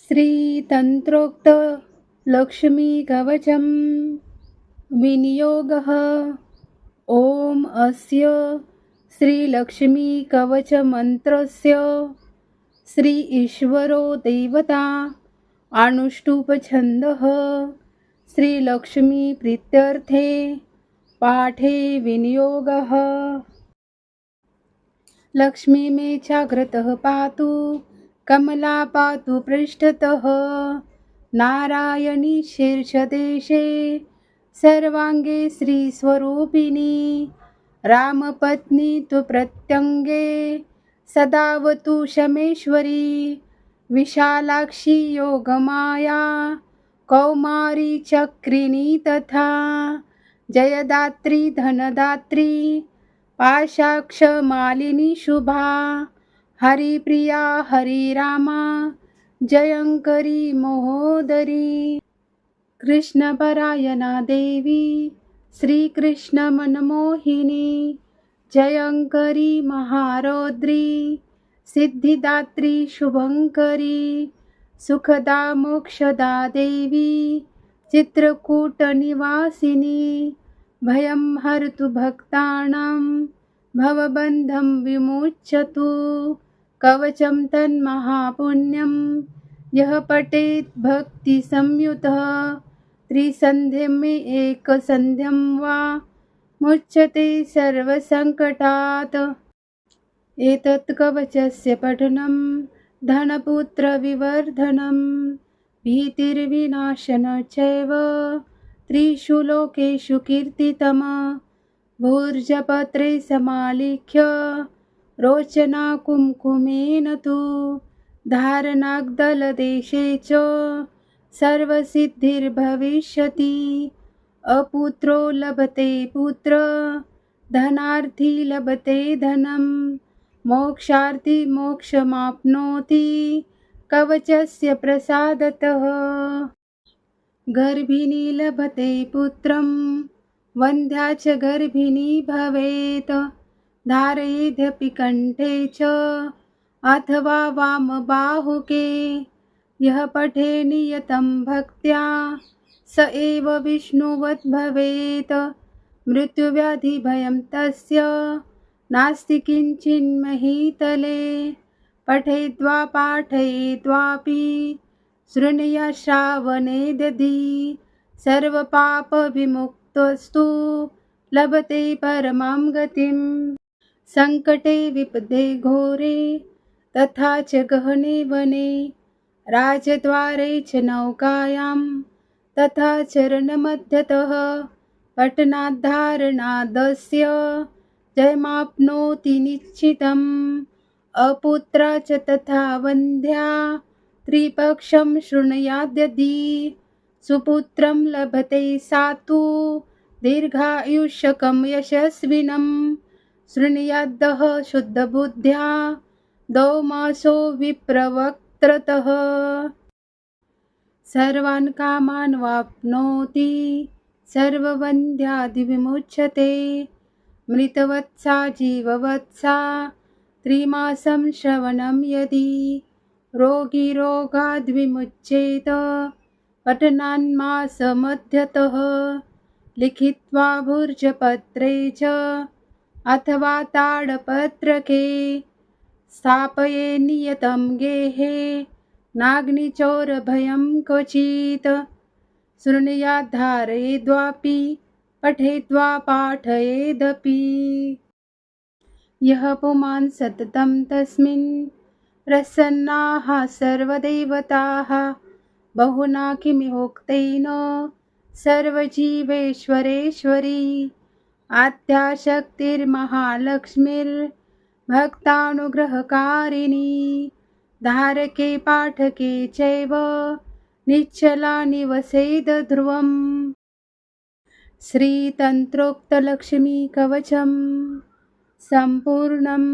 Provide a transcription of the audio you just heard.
श्रीतन्त्रोक्त लक्ष्मीकवचं विनियोगः। ॐ अस्य श्रीलक्ष्मीकवचमन्त्रस्य श्री ईश्वरो देवता अनुष्टुप्छन्दः श्रीलक्ष्मीप्रीत्यर्थे पाठे विनियोगः। लक्ष्मी मे जाग्रतः पातु कमला पातु पृष्ठतः नारायणी शीर्षदेशे सर्वांगे श्रीस्वरूपिणी रामपत्नी तु प्रत्यङ्गे सदावतु शमेश्वरी विशालाक्षी योगमाया कौमारी चक्रिणी तथा जयदात्री धनदात्री पाशाक्षमालिनी शुभा हरिप्रिया हरिरामा जयंकरी महोदरी कृष्णपरायणा देवी श्रीकृष्णमनमोहिनी जयंकरी महारौद्री सिद्धिदात्री शुभंकरी सुखदा मोक्षदा देवी चित्रकूटनिवासिनी भयं हरतु भक्तानां भवबन्धं विमुच्यतु कवचं तन्महापुण्यं यः पठेत् भक्तिसंयुतः त्रिसन्ध्यम् एकसन्ध्यं वा मुच्यते सर्वसङ्कटात्। एतत् कवचस्य पठनं धनपुत्रविवर्धनं भीतिर्विनाशनं चैव त्रिषु लोकेषु कीर्तितम्। भूर्जपत्रे समालिख्य रोचना कुङ्कुमेन तु धारणाग्दलदेशे च सर्वसिद्धिर्भविष्यति। अपुत्रो लभते पुत्र धनार्थी लभते धनं मोक्षार्थी मोक्षमाप्नोति कवचस्य प्रसादतः। गर्भिणी लभते पुत्रं वन्ध्या च गर्भिणी भवेत् धारयेद्यपि कण्ठे च अथवा वामबाहुके यः पठे नियतं भक्त्या स एव विष्णुवत् भवेत्। मृत्युव्याधिभयं तस्य नास्ति किञ्चिन्महीतले पठेद्वा पाठयेद्वापि शृणुयात् श्रावणेदधि सर्वपापविमुक्तस्तु लभते परमां गतिम्। सङ्कटे विपदे घोरे तथा च गहने वने राजद्वारे च नौकायां तथा चरणमध्यतः पठनाद्धारणादस्य जयमाप्नोति निश्चितम्। अपुत्रा च तथा वन्ध्या त्रिपक्षं शृणुयाद्यदि सुपुत्रं लभते सातु दीर्घायुष्यकं यशस्विनं। शृणुयाद्दः शुद्धबुद्ध्या दौमासो विप्रवक्त्रतः सर्वान् कामान् वाप्नोति सर्वबन्ध्यादिविमुच्यते। मृतवत्सा जीववत्सा त्रिमासं श्रवणं यदि रोगी रोगाद्विमुच्येत पठनान्मासमध्यतः लिखित्वा भूर्जपत्रे च अथवा ताडपत्रके स्थापये नियतं गेहे नाग्निचोरभयं क्वचित्। शृणुयात् धारयेद्वापि पठेद्वा पाठयेदपि यः पुमान् सततं तस्मिन् प्रसन्नाः सर्वदेवताः। बहुना किमिहोक्तेन सर्वजीवेश्वरेश्वरी आद्याशक्तिर्महालक्ष्मीर्भक्तानुग्रहकारिणी धारके पाठके चैव निश्चला निवसेद ध्रुवम्। श्रीतन्त्रोक्तलक्ष्मीकवचं सम्पूर्णम्।